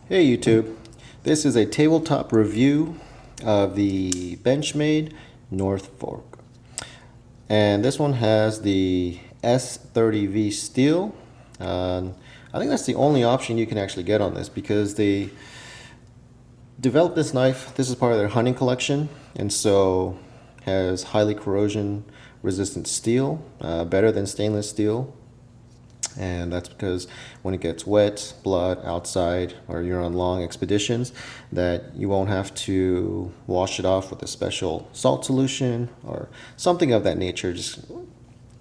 Hey YouTube, this is a tabletop review of the Benchmade North Fork. And this one has the S30V steel. I think that's the only option you can actually get on this because they developed this knife. This is part of their hunting collection, and so has highly corrosion resistant steel, better than stainless steel. And that's because when it gets wet, blood outside, or you're on long expeditions, that you won't have to wash it off with a special salt solution or something of that nature. Just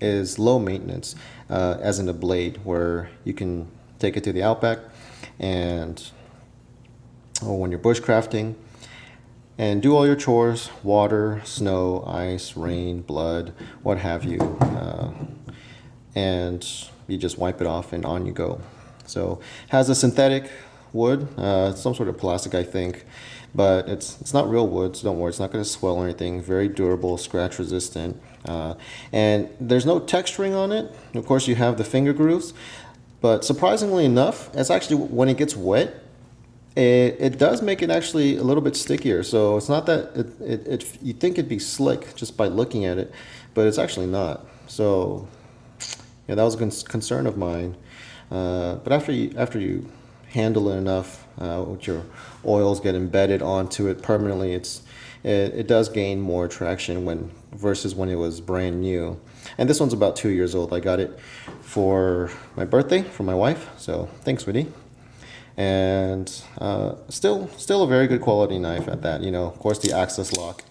is low maintenance, as in a blade, where you can take it to the outback and or when you're bushcrafting and do all your chores: water, snow, ice, rain, blood, what have you, and you just wipe it off and on you go. So has a synthetic wood, some sort of plastic I think, but it's not real wood, so don't worry, it's not going to swell or anything. Very durable, scratch resistant, and there's no texturing on it. Of course you have the finger grooves, but surprisingly enough, it's actually, when it gets wet, it does make it actually a little bit stickier. So it's not that you think it'd be slick just by looking at it, but it's actually not. So yeah, that was a concern of mine. But after you handle it enough, with your oils get embedded onto it permanently, it does gain more traction versus when it was brand new. And this one's about 2 years old. I got it for my birthday from my wife, so thanks, sweetie. And still a very good quality knife at that. You know, of course, the access lock,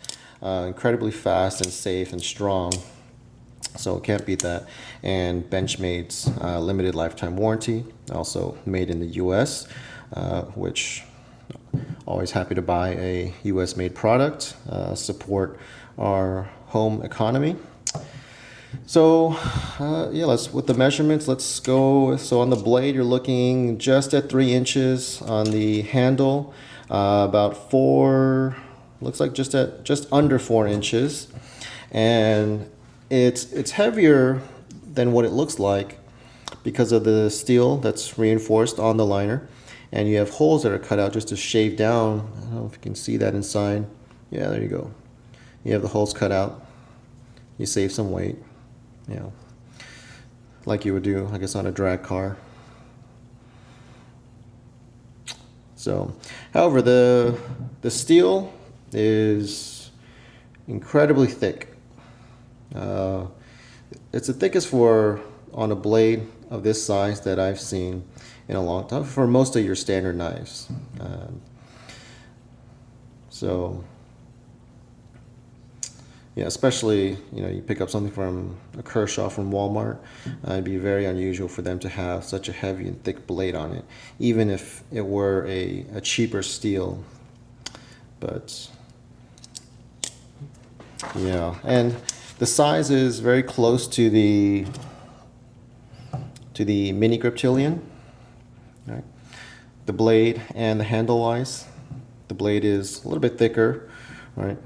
incredibly fast and safe and strong. So can't beat that. And Benchmade's limited lifetime warranty, also made in the US, which always happy to buy a US made product, support our home economy. So yeah, with the measurements, let's go. So on the blade, you're looking just at 3 inches. On the handle, about 4, looks like just under 4 inches. And it's heavier than what it looks like because of the steel that's reinforced on the liner, and you have holes that are cut out just to shave down. I don't know if you can see that inside. Yeah, there you go. You have the holes cut out. You save some weight, you know, like you would do, I guess, on a drag car. So, however, the steel is incredibly thick. It's the thickest on a blade of this size that I've seen in a long time for most of your standard knives. So yeah, especially, you know, you pick up something from a Kershaw from Walmart, it'd be very unusual for them to have such a heavy and thick blade on it, even if it were a cheaper steel. But yeah, and the size is very close to the mini Griptilian. Right? The blade and the handle wise, the blade is a little bit thicker, right?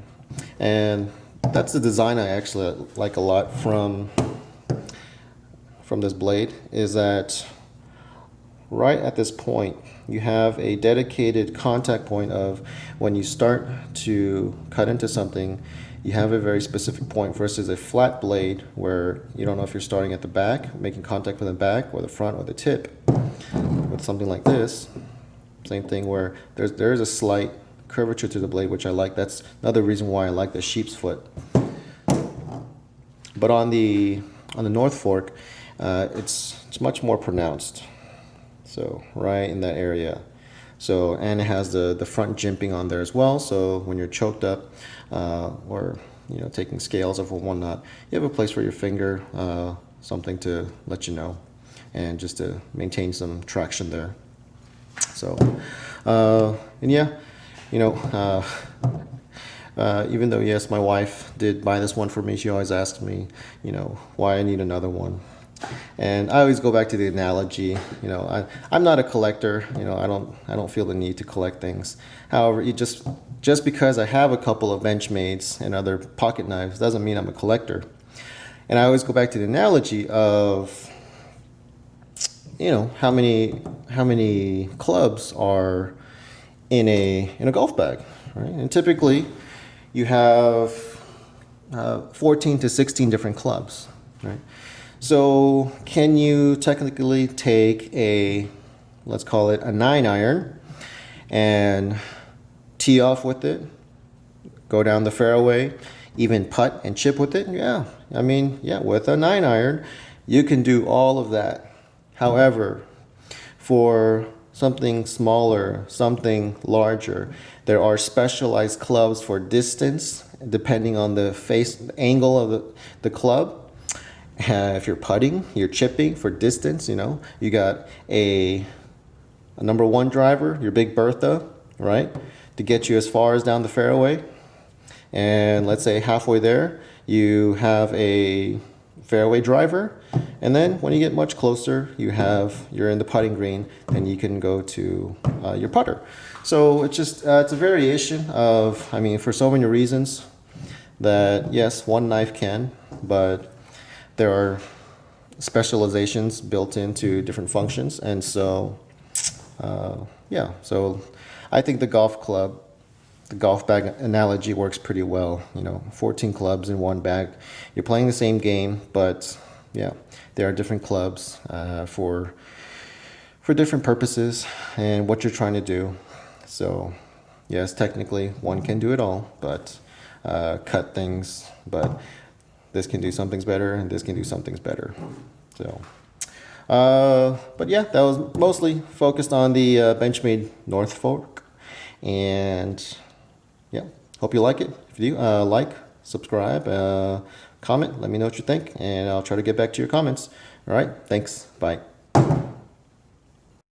And that's the design I actually like a lot from this blade, is that right at this point you have a dedicated contact point of when you start to cut into something. You have a very specific point versus a flat blade where you don't know if you're starting at the back, making contact with the back or the front or the tip. With something like this, same thing, where there is a slight curvature to the blade, which I like. That's another reason why I like the sheep's foot. But on the North Fork, it's much more pronounced. So right in that area. So, and it has the front jimping on there as well. So when you're choked up, or, you know, taking scales off or whatnot, you have a place for your finger, something to let you know, and just to maintain some traction there. So, and yeah, you know, even though, yes, my wife did buy this one for me, she always asks me, you know, why I need another one. And I always go back to the analogy, you know, I'm not a collector, you know, I don't feel the need to collect things. However, just because I have a couple of Benchmades and other pocket knives doesn't mean I'm a collector. And I always go back to the analogy of, you know, how many clubs are in a golf bag, right? And typically you have 14 to 16 different clubs, right? So can you technically take let's call it a 9-iron, and tee off with it, go down the fairway, even putt and chip with it? Yeah, I mean, yeah, with a 9-iron, you can do all of that. However, for something smaller, something larger, there are specialized clubs for distance, depending on the angle of the club. If you're putting, you're chipping for distance, you got a number 1 driver, your Big Bertha, right, to get you as far as down the fairway. And let's say halfway there, you have a fairway driver. And then when you get much closer, you're in the putting green, and you can go to your putter. So it's a variation of, I mean, for so many reasons that, yes, one knife can, but there are specializations built into different functions. And so, yeah, so I think the golf bag analogy works pretty well. 14 clubs in one bag. You're playing the same game, but yeah, there are different clubs for different purposes and what you're trying to do. So yes, technically one can do it all, but cut things, but this can do some things better and this can do some things better. So, but yeah, that was mostly focused on the Benchmade North Fork. And yeah, hope you like it. If you do, like, subscribe, comment, let me know what you think, and I'll try to get back to your comments. All right, thanks, bye.